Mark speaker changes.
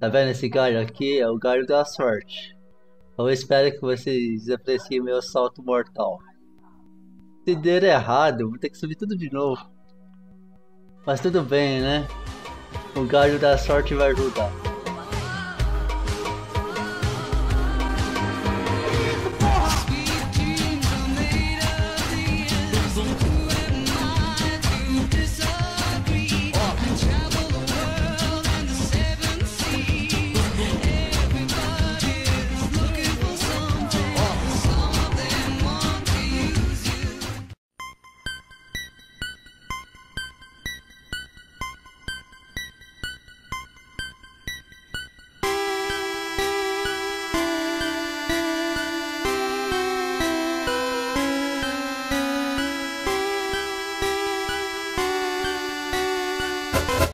Speaker 1: Tá vendo esse galho aqui? É o galho da sorte. Eu espero que vocês apreciem meu salto mortal. Se der errado, eu vou ter que subir tudo de novo. Mas tudo bem, né? O galho da sorte vai ajudar.